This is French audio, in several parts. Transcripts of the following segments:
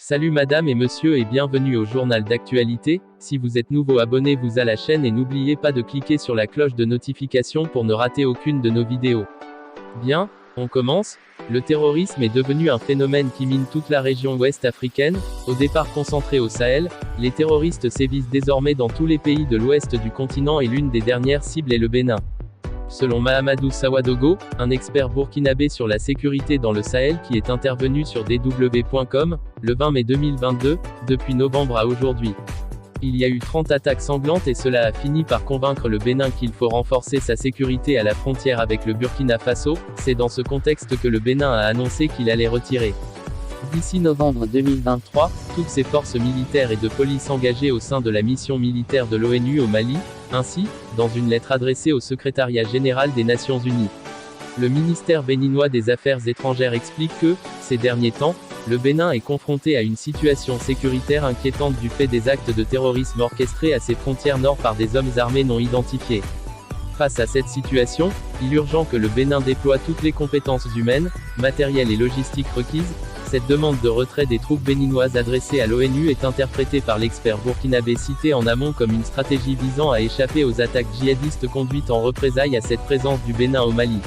Salut madame et monsieur et bienvenue au journal d'actualité. Si vous êtes nouveau, abonnez-vous à la chaîne et n'oubliez pas de cliquer sur la cloche de notification pour ne rater aucune de nos vidéos. Bien, on commence. Le terrorisme est devenu un phénomène qui mine toute la région ouest africaine. Au départ concentré au Sahel, les terroristes sévissent désormais dans tous les pays de l'ouest du continent et l'une des dernières cibles est le Bénin. Selon Mahamadou Sawadogo, un expert burkinabé sur la sécurité dans le Sahel qui est intervenu sur DW.com, le 20 mai 2022, depuis novembre à aujourd'hui. Il y a eu 30 attaques sanglantes et cela a fini par convaincre le Bénin qu'il faut renforcer sa sécurité à la frontière avec le Burkina Faso. C'est dans ce contexte que le Bénin a annoncé qu'il allait retirer, d'ici novembre 2023, toutes ses forces militaires et de police engagées au sein de la mission militaire de l'ONU au Mali. Ainsi, dans une lettre adressée au secrétariat général des Nations Unies, le ministère béninois des Affaires étrangères explique que, ces derniers temps, le Bénin est confronté à une situation sécuritaire inquiétante du fait des actes de terrorisme orchestrés à ses frontières nord par des hommes armés non identifiés. Face à cette situation, il est urgent que le Bénin déploie toutes les compétences humaines, matérielles et logistiques requises. Cette demande de retrait des troupes béninoises adressée à l'ONU est interprétée par l'expert burkinabé cité en amont comme une stratégie visant à échapper aux attaques djihadistes conduites en représailles à cette présence du Bénin au Mali.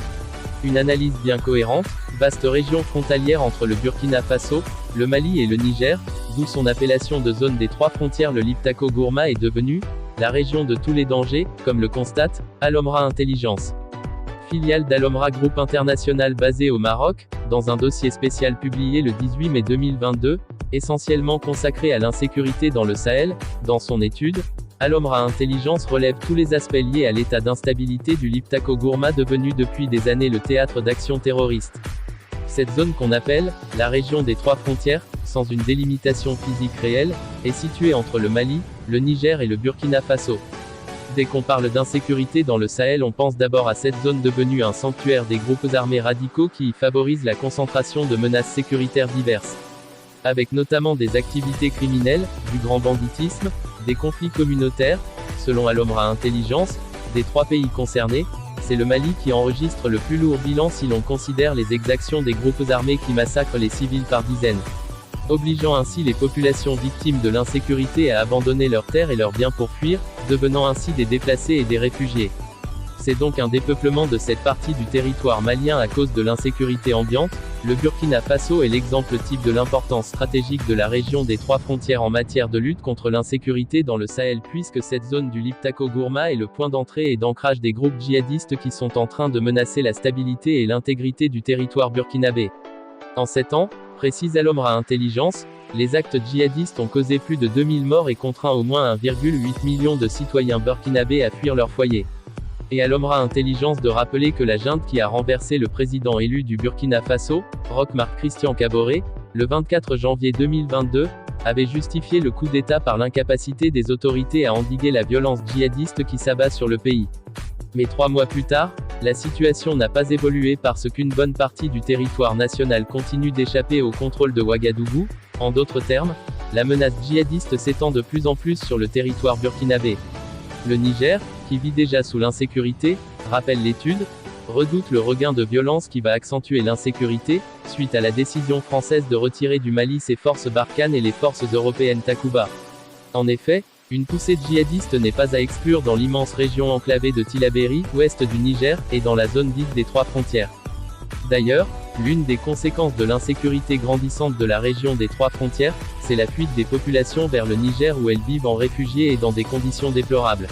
Une analyse bien cohérente, vaste région frontalière entre le Burkina Faso, le Mali et le Niger, d'où son appellation de zone des trois frontières. Le Liptako Gourma est devenu la région de tous les dangers, comme le constate Al-Omra Intelligence, filiale d'Al-Omra Group International basée au Maroc, dans un dossier spécial publié le 18 mai 2022, essentiellement consacré à l'insécurité dans le Sahel. Dans son étude, Al-Omra Intelligence relève tous les aspects liés à l'état d'instabilité du Liptako Gourma devenu depuis des années le théâtre d'actions terroristes. Cette zone qu'on appelle la région des trois frontières, sans une délimitation physique réelle, est située entre le Mali, le Niger et le Burkina Faso. Dès qu'on parle d'insécurité dans le Sahel, on pense d'abord à cette zone devenue un sanctuaire des groupes armés radicaux qui y favorisent la concentration de menaces sécuritaires diverses, avec notamment des activités criminelles, du grand banditisme, des conflits communautaires. Selon Al-Omra Intelligence, des trois pays concernés, c'est le Mali qui enregistre le plus lourd bilan si l'on considère les exactions des groupes armés qui massacrent les civils par dizaines, obligeant ainsi les populations victimes de l'insécurité à abandonner leurs terres et leurs biens pour fuir, devenant ainsi des déplacés et des réfugiés. C'est donc un dépeuplement de cette partie du territoire malien à cause de l'insécurité ambiante. Le Burkina Faso est l'exemple type de l'importance stratégique de la région des trois frontières en matière de lutte contre l'insécurité dans le Sahel, puisque cette zone du Liptako Gourma est le point d'entrée et d'ancrage des groupes djihadistes qui sont en train de menacer la stabilité et l'intégrité du territoire burkinabé. En 7 ans, précise Al-Omra Intelligence, les actes djihadistes ont causé plus de 2000 morts et contraint au moins 1,8 million de citoyens burkinabés à fuir leur foyer. Et Al-Omra Intelligence de rappeler que la junte qui a renversé le président élu du Burkina Faso, Roch Marc Christian Kaboré, le 24 janvier 2022, avait justifié le coup d'État par l'incapacité des autorités à endiguer la violence djihadiste qui s'abat sur le pays. Mais 3 mois plus tard, la situation n'a pas évolué parce qu'une bonne partie du territoire national continue d'échapper au contrôle de Ouagadougou. En d'autres termes, la menace djihadiste s'étend de plus en plus sur le territoire burkinabé. Le Niger, qui vit déjà sous l'insécurité, rappelle l'étude, redoute le regain de violence qui va accentuer l'insécurité, suite à la décision française de retirer du Mali ses forces Barkhane et les forces européennes Takuba. En effet, une poussée djihadiste n'est pas à exclure dans l'immense région enclavée de Tillabéri, ouest du Niger, et dans la zone dite des trois frontières. D'ailleurs, l'une des conséquences de l'insécurité grandissante de la région des trois frontières, c'est la fuite des populations vers le Niger où elles vivent en réfugiés et dans des conditions déplorables.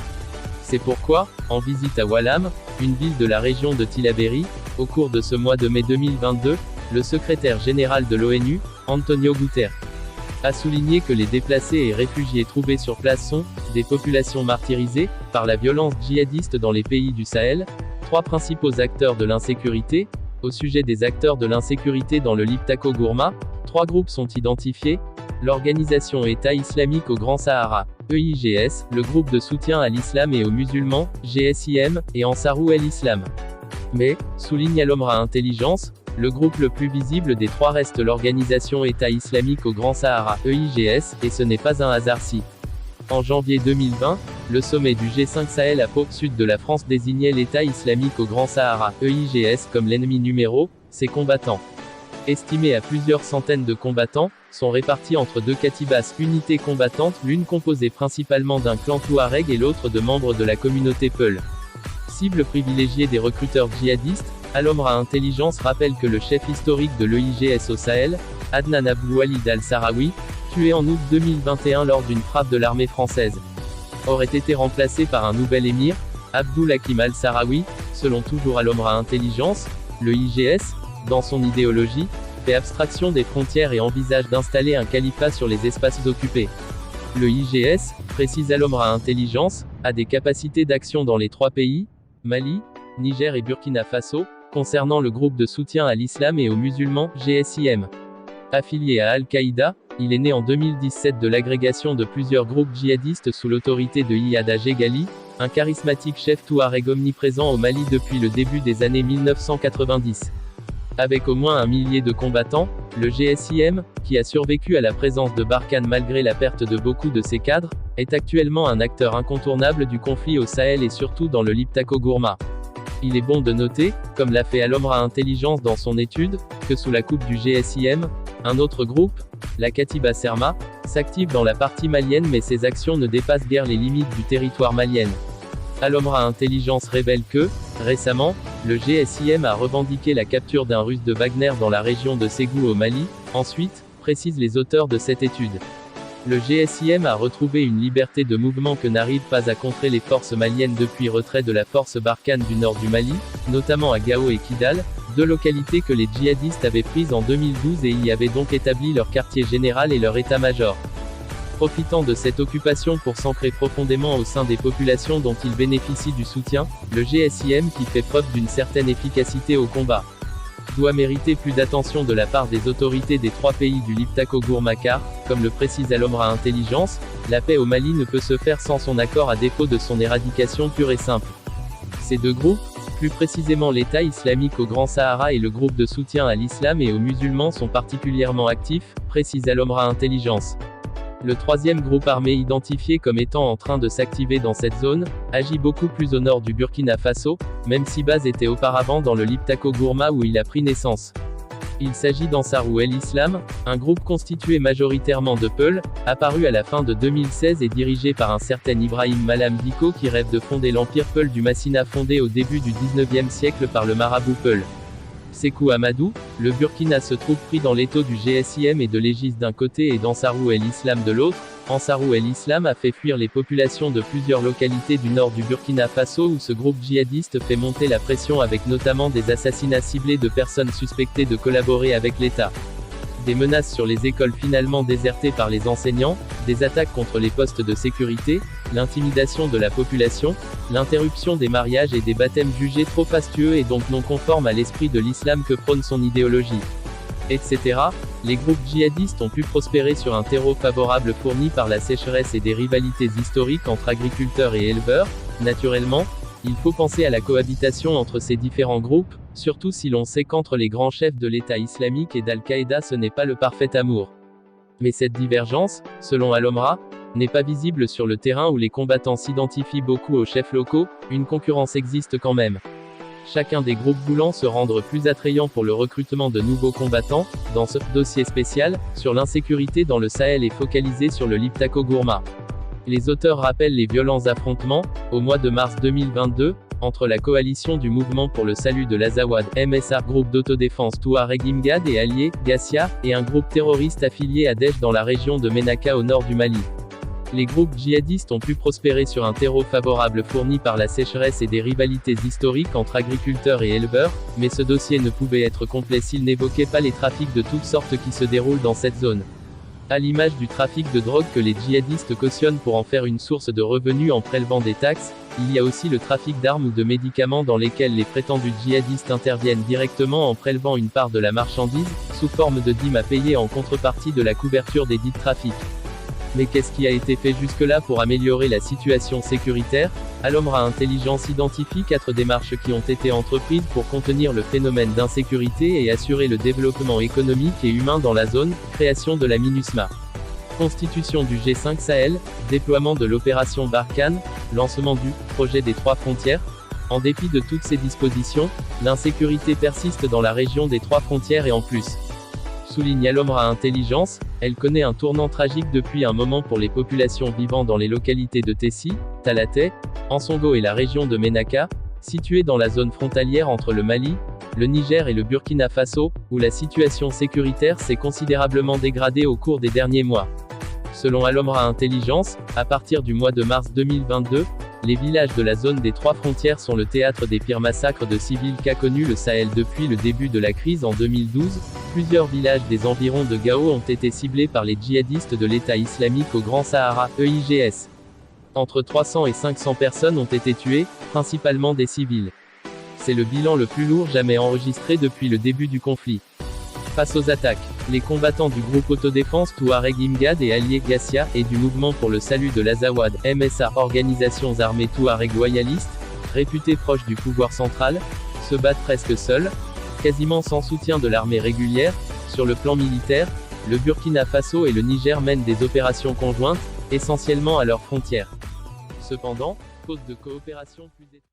C'est pourquoi, en visite à Walam, une ville de la région de Tillabéri, au cours de ce mois de mai 2022, le secrétaire général de l'ONU, Antonio Guterres, a souligné que les déplacés et réfugiés trouvés sur place sont des populations martyrisées par la violence djihadiste dans les pays du Sahel. 3 principaux acteurs de l'insécurité. Au sujet des acteurs de l'insécurité dans le Liptako Gourma, 3 groupes sont identifiés. L'organisation État islamique au Grand Sahara, EIGS, le groupe de soutien à l'islam et aux musulmans, GSIM, et Ansarou el-Islam. Mais, souligne Al-Omra Intelligence, le groupe le plus visible des 3 reste l'organisation État islamique au Grand Sahara, EIGS, et ce n'est pas un hasard si, en janvier 2020, le sommet du G5 Sahel à Pau, sud de la France désignait l'État islamique au Grand Sahara, EIGS, comme l'ennemi numéro, ses combattants. Estimés à plusieurs centaines de combattants, sont répartis entre deux katibas, unités combattantes, l'une composée principalement d'un clan Touareg et l'autre de membres de la communauté Peul. Cible privilégiée des recruteurs djihadistes, Al-Omra Intelligence rappelle que le chef historique de l'EIGS au Sahel, Adnan Aboualid al-Sahraoui, tué en août 2021 lors d'une frappe de l'armée française, aurait été remplacé par un nouvel émir, Abdul Hakim al-Sahraoui. Selon toujours Al-Omra Intelligence, le IGS, dans son idéologie, fait abstraction des frontières et envisage d'installer un califat sur les espaces occupés. Le IGS, précise Al-Omra Intelligence, a des capacités d'action dans les trois pays, Mali, Niger et Burkina Faso, concernant le groupe de soutien à l'islam et aux musulmans, GSIM. Affilié à Al-Qaïda, il est né en 2017 de l'agrégation de plusieurs groupes djihadistes sous l'autorité de Iyad Ghali, un charismatique chef touareg omniprésent au Mali depuis le début des années 1990. Avec au moins 1 millier de combattants, le GSIM, qui a survécu à la présence de Barkhane malgré la perte de beaucoup de ses cadres, est actuellement un acteur incontournable du conflit au Sahel et surtout dans le Liptako Gourma. Il est bon de noter, comme l'a fait Al-Omra Intelligence dans son étude, que sous la coupe du GSIM, un autre groupe, la Katiba Serma, s'active dans la partie malienne mais ses actions ne dépassent guère les limites du territoire malien. Al-Omra Intelligence révèle que, récemment, le GSIM a revendiqué la capture d'un Russe de Wagner dans la région de Ségou au Mali. Ensuite, précisent les auteurs de cette étude, le GSIM a retrouvé une liberté de mouvement que n'arrivent pas à contrer les forces maliennes depuis retrait de la force Barkhane du nord du Mali, notamment à Gao et Kidal, deux localités que les djihadistes avaient prises en 2012 et y avaient donc établi leur quartier général et leur état-major. Profitant de cette occupation pour s'ancrer profondément au sein des populations dont il bénéficie du soutien, le GSIM, qui fait preuve d'une certaine efficacité au combat, doit mériter plus d'attention de la part des autorités des trois pays du Liptako Gourma car, comme le précise Al-Omra Intelligence, la paix au Mali ne peut se faire sans son accord à défaut de son éradication pure et simple. Ces deux groupes, plus précisément l'État islamique au Grand Sahara et le groupe de soutien à l'islam et aux musulmans sont particulièrement actifs, précise Al-Omra Intelligence. Le troisième groupe armé identifié comme étant en train de s'activer dans cette zone, agit beaucoup plus au nord du Burkina Faso, même si base était auparavant dans le Liptako Gourma où il a pris naissance. Il s'agit d'Ansarou el-Islam, un groupe constitué majoritairement de Peul, apparu à la fin de 2016 et dirigé par un certain Ibrahim Malam Diko qui rêve de fonder l'empire Peul du Massina fondé au début du 19e siècle par le marabout Peul. Sékou Amadou, le Burkina se trouve pris dans l'étau du GSIM et de l'Égis d'un côté et d'Ansarou el-Islam de l'autre. Ansarou el-Islam a fait fuir les populations de plusieurs localités du nord du Burkina Faso où ce groupe djihadiste fait monter la pression avec notamment des assassinats ciblés de personnes suspectées de collaborer avec l'État. Des menaces sur les écoles finalement désertées par les enseignants, des attaques contre les postes de sécurité, l'intimidation de la population, l'interruption des mariages et des baptêmes jugés trop fastueux et donc non conformes à l'esprit de l'islam que prône son idéologie, etc. Les groupes djihadistes ont pu prospérer sur un terreau favorable fourni par la sécheresse et des rivalités historiques entre agriculteurs et éleveurs. Naturellement, il faut penser à la cohabitation entre ces différents groupes, surtout si l'on sait qu'entre les grands chefs de l'État islamique et d'Al-Qaïda ce n'est pas le parfait amour. Mais cette divergence, selon Al-Omra, n'est pas visible sur le terrain où les combattants s'identifient beaucoup aux chefs locaux, une concurrence existe quand même. Chacun des groupes voulant se rendre plus attrayant pour le recrutement de nouveaux combattants, dans ce dossier spécial, sur l'insécurité dans le Sahel est focalisé sur le Liptako Gourma. Les auteurs rappellent les violents affrontements, au mois de mars 2022, entre la coalition du mouvement pour le salut de l'Azawad, MSA, groupe d'autodéfense Touareg Imgad et alliés, Gassia, et un groupe terroriste affilié à Daesh dans la région de Ménaka au nord du Mali. Les groupes djihadistes ont pu prospérer sur un terreau favorable fourni par la sécheresse et des rivalités historiques entre agriculteurs et éleveurs, mais ce dossier ne pouvait être complet s'il n'évoquait pas les trafics de toutes sortes qui se déroulent dans cette zone. À l'image du trafic de drogue que les djihadistes cautionnent pour en faire une source de revenus en prélevant des taxes, il y a aussi le trafic d'armes ou de médicaments dans lesquels les prétendus djihadistes interviennent directement en prélevant une part de la marchandise, sous forme de dîmes à payer en contrepartie de la couverture des dits trafics. Mais qu'est-ce qui a été fait jusque-là pour améliorer la situation sécuritaire? Al-Omra Intelligence identifie 4 démarches qui ont été entreprises pour contenir le phénomène d'insécurité et assurer le développement économique et humain dans la zone: création de la MINUSMA, constitution du G5 Sahel, déploiement de l'opération Barkhane, lancement du projet des 3 frontières. En dépit de toutes ces dispositions, l'insécurité persiste dans la région des 3 frontières et en plus, Souligne Al-Omra Intelligence, elle connaît un tournant tragique depuis un moment pour les populations vivant dans les localités de Tessi, Talaté, Ansongo et la région de Ménaka, situées dans la zone frontalière entre le Mali, le Niger et le Burkina Faso, où la situation sécuritaire s'est considérablement dégradée au cours des derniers mois. Selon Al-Omra Intelligence, à partir du mois de mars 2022, les villages de la zone des trois frontières sont le théâtre des pires massacres de civils qu'a connu le Sahel depuis le début de la crise en 2012. Plusieurs villages des environs de Gao ont été ciblés par les djihadistes de l'État islamique au Grand Sahara, EIGS. Entre 300 et 500 personnes ont été tuées, principalement des civils. C'est le bilan le plus lourd jamais enregistré depuis le début du conflit. Face aux attaques, les combattants du groupe autodéfense Touareg Imgad et alliés Gassia, et du mouvement pour le salut de l'Azawad, MSA, organisations armées Touareg loyalistes, réputées proches du pouvoir central, se battent presque seuls, quasiment sans soutien de l'armée régulière. Sur le plan militaire, le Burkina Faso et le Niger mènent des opérations conjointes, essentiellement à leurs frontières. Cependant, faute de coopération plus étroite,